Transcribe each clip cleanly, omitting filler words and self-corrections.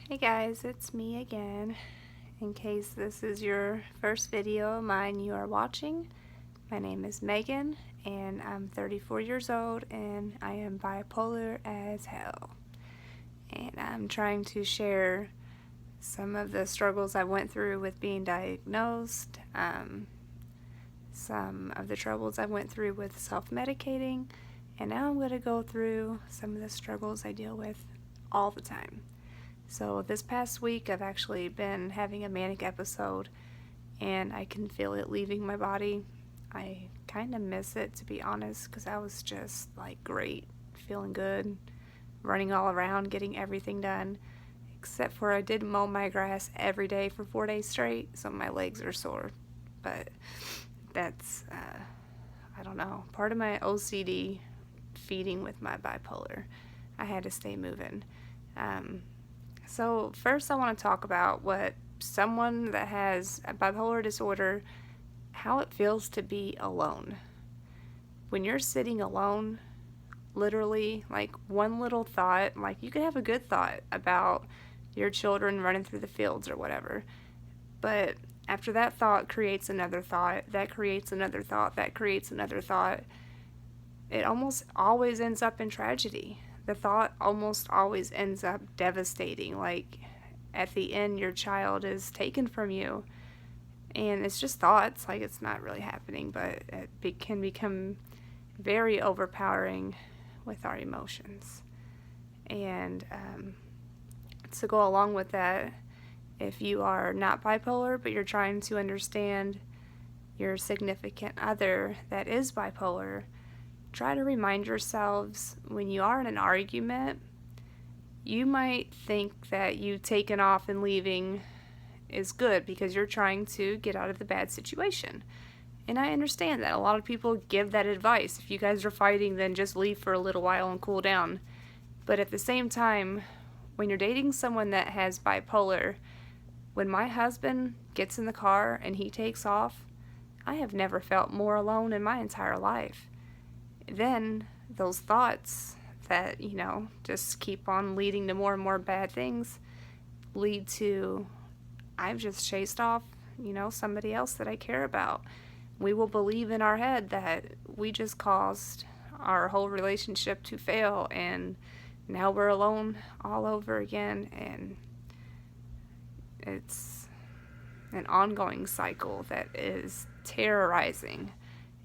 Hey guys, it's me again. In case this is your first video of mine you are watching, my name is Megan and I'm 34 years old and I am bipolar as hell. And I'm trying to share some of the struggles I went through with being diagnosed, some of the troubles I went through with self-medicating, and now I'm going to go through some of the struggles I deal with all the time. So this past week I've actually been having a manic episode and I can feel it leaving my body. I kind of miss it, to be honest, because I was just like great, feeling good, running all around, getting everything done, except for I did mow my grass every day for 4 days straight, so my legs are sore. But that's, I don't know, part of my OCD feeding with my bipolar. I had to stay moving. So first I want to talk about what someone that has a bipolar disorder, how it feels to be alone. When you're sitting alone, literally, like one little thought, like you could have a good thought about your children running through the fields or whatever, but after that thought creates another thought, that creates another thought, that creates another thought, it almost always ends up in tragedy. The thought almost always ends up devastating. Like at the end, your child is taken from you, and it's just thoughts. Like it's not really happening, but it can become very overpowering with our emotions. And to go along with that, if you are not bipolar, but you're trying to understand your significant other that is bipolar, try to remind yourselves when you are in an argument, you might think that you taking off and leaving is good because you're trying to get out of the bad situation. And I understand that. A lot of people give that advice. If you guys are fighting, then just leave for a little while and cool down. But at the same time, when you're dating someone that has bipolar, when my husband gets in the car and he takes off, I have never felt more alone in my entire life. Then those thoughts that, just keep on leading to more and more bad things lead to, I've just chased off, somebody else that I care about. We will believe in our head that we just caused our whole relationship to fail and now we're alone all over again, and it's an ongoing cycle that is terrorizing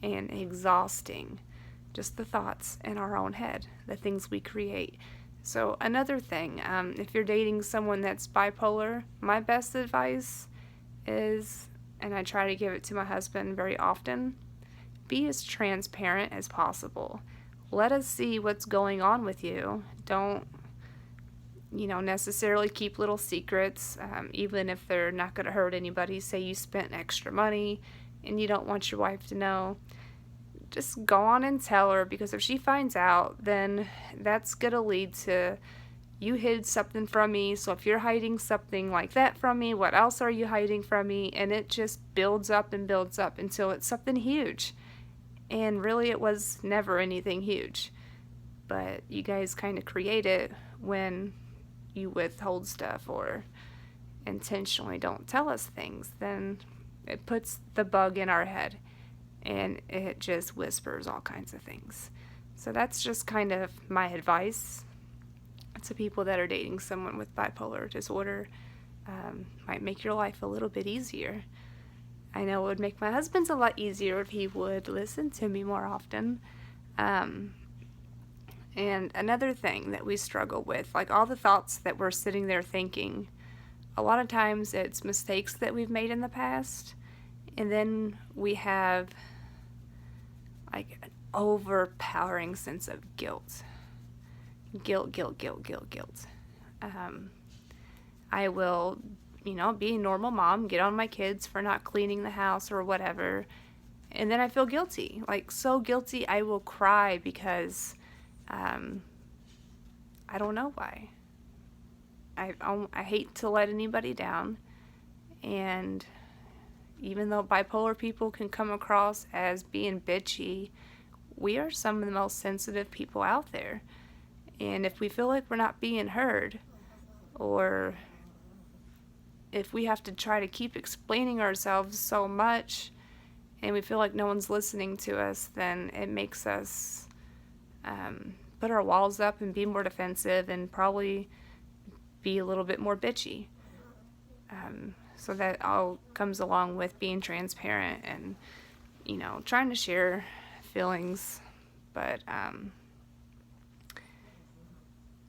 and exhausting. Just the thoughts in our own head, the things we create. So another thing, if you're dating someone that's bipolar, my best advice is, and I try to give it to my husband very often, be as transparent as possible. Let us see what's going on with you. Don't, necessarily keep little secrets, even if they're not going to hurt anybody. Say you spent extra money and you don't want your wife to know. Just go on and tell her, because if she finds out, then that's going to lead to you hid something from me. So if you're hiding something like that from me, what else are you hiding from me? And it just builds up and builds up until it's something huge. And really it was never anything huge. But you guys kind of create it when you withhold stuff or intentionally don't tell us things. Then it puts the bug in our head. And it just whispers all kinds of things. So that's just kind of my advice to people that are dating someone with bipolar disorder. Might make your life a little bit easier. I know it would make my husband's a lot easier if he would listen to me more often. And another thing that we struggle with, like all the thoughts that we're sitting there thinking, a lot of times it's mistakes that we've made in the past. And then we have like an overpowering sense of guilt. Guilt. I will, be a normal mom, get on my kids for not cleaning the house or whatever, and then I feel guilty. Like so guilty I will cry because I don't know why. I hate to let anybody down, and even though bipolar people can come across as being bitchy, we are some of the most sensitive people out there. And if we feel like we're not being heard, or if we have to try to keep explaining ourselves so much and we feel like no one's listening to us, then it makes us put our walls up and be more defensive and probably be a little bit more bitchy. So that all comes along with being transparent and, trying to share feelings. But,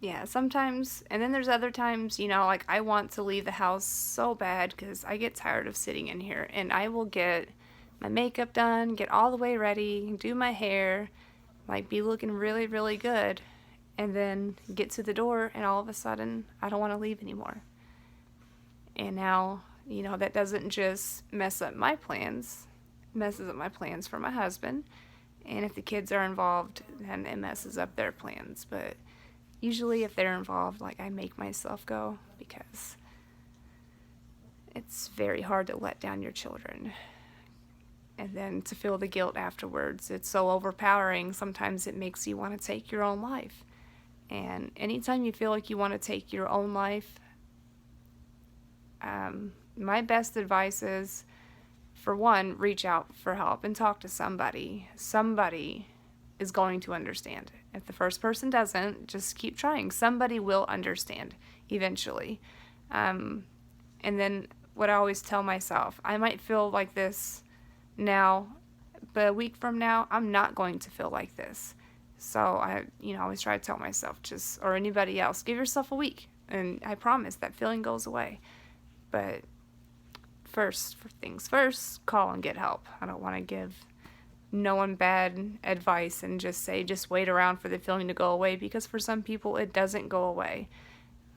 yeah, sometimes, and then there's other times, like I want to leave the house so bad because I get tired of sitting in here, and I will get my makeup done, get all the way ready, do my hair, like be looking really, really good, and then get to the door, and all of a sudden, I don't want to leave anymore. And now, that doesn't just mess up my plans, it messes up my plans for my husband, and if the kids are involved, then it messes up their plans. But usually if they're involved, like, I make myself go because it's very hard to let down your children. And then to feel the guilt afterwards, it's so overpowering. Sometimes it makes you want to take your own life. And anytime you feel like you want to take your own life, my best advice is, for one, reach out for help and talk to somebody. Somebody is going to understand. If the first person doesn't, just keep trying. Somebody will understand eventually. And then what I always tell myself, I might feel like this now, but a week from now, I'm not going to feel like this. So I, always try to tell myself, or anybody else, give yourself a week, and I promise that feeling goes away. But first things first, call and get help. I don't want to give no one bad advice and just say, just wait around for the feeling to go away, because for some people it doesn't go away.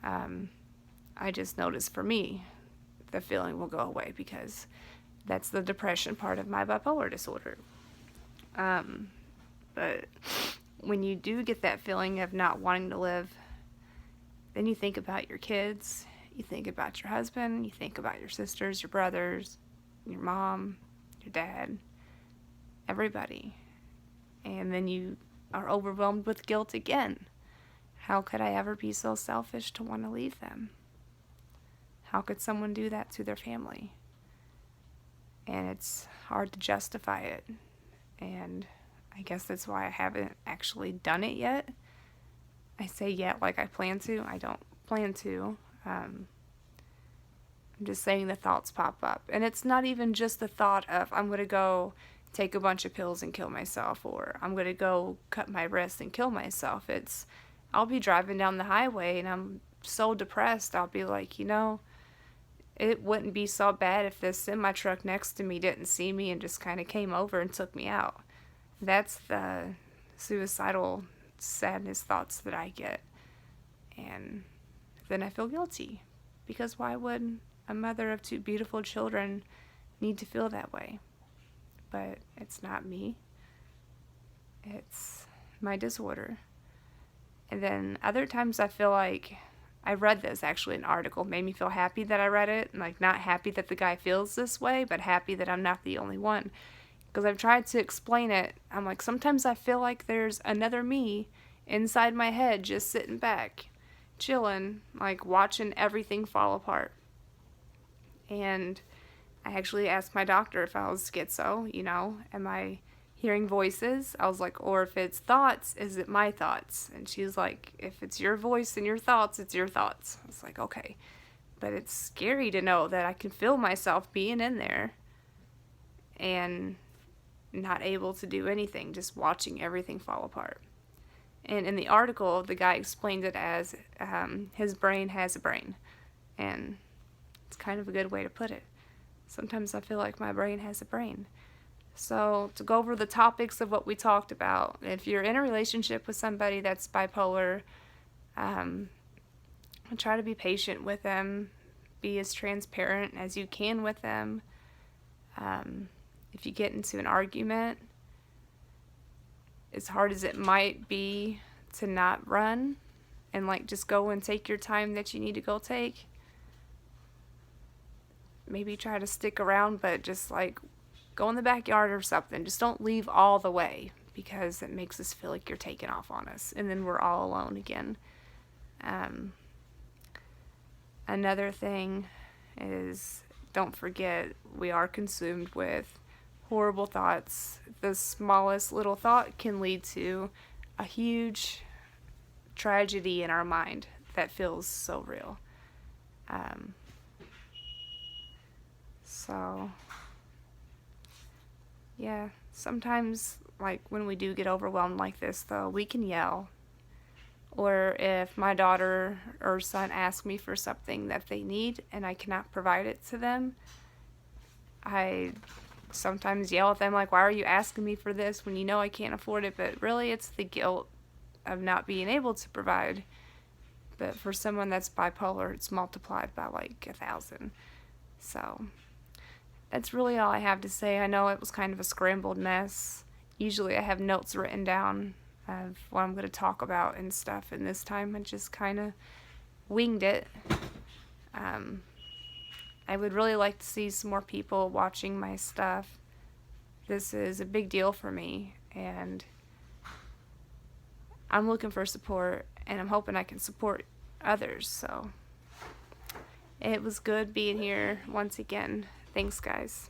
I just noticed for me, the feeling will go away because that's the depression part of my bipolar disorder. But when you do get that feeling of not wanting to live, then you think about your kids, you think about your husband, you think about your sisters, your brothers, your mom, your dad, everybody. And then you are overwhelmed with guilt again. How could I ever be so selfish to want to leave them? How could someone do that to their family? And it's hard to justify it. And I guess that's why I haven't actually done it yet. I say yet like I plan to. I don't plan to. I'm just saying the thoughts pop up. And it's not even just the thought of, I'm going to go take a bunch of pills and kill myself, or I'm going to go cut my wrist and kill myself. It's, I'll be driving down the highway and I'm so depressed. I'll be like, it wouldn't be so bad if this semi-truck next to me didn't see me and just kind of came over and took me out. That's the suicidal sadness thoughts that I get. And then I feel guilty, because why would a mother of two beautiful children need to feel that way? But it's not me. It's my disorder. And then other times I feel like, I read this actually, an article, made me feel happy that I read it, like not happy that the guy feels this way, but happy that I'm not the only one. Because I've tried to explain it. I'm like, sometimes I feel like there's another me inside my head just sitting back, chilling, like watching everything fall apart. And I actually asked my doctor if I was schizo, am I hearing voices? I was like, or if it's thoughts, is it my thoughts? And she's like, if it's your voice and your thoughts, it's your thoughts. I was like, okay. But it's scary to know that I can feel myself being in there and not able to do anything, just watching everything fall apart. And in the article, the guy explained it as his brain has a brain. And it's kind of a good way to put it. Sometimes I feel like my brain has a brain. So to go over the topics of what we talked about, if you're in a relationship with somebody that's bipolar, try to be patient with them, be as transparent as you can with them. If you get into an argument, as hard as it might be to not run and just go and take your time that you need to go take, maybe try to stick around, but just go in the backyard or something. Just don't leave all the way, because it makes us feel like you're taking off on us, and then we're all alone again. Another thing is don't forget we are consumed with horrible thoughts. The smallest little thought can lead to a huge tragedy in our mind that feels so real. So, yeah, sometimes, like when we do get overwhelmed like this, though, we can yell. Or if my daughter or son ask me for something that they need and I cannot provide it to them, I sometimes yell at them like, why are you asking me for this when you know I can't afford it? But really it's the guilt of not being able to provide. But for someone that's bipolar, it's multiplied by like 1,000. So that's really all I have to say. I know it was kind of a scrambled mess. Usually I have notes written down of what I'm going to talk about and stuff, and this time I just kind of winged it. I would really like to see some more people watching my stuff. This is a big deal for me, and I'm looking for support, and I'm hoping I can support others. So it was good being here once again. Thanks, guys.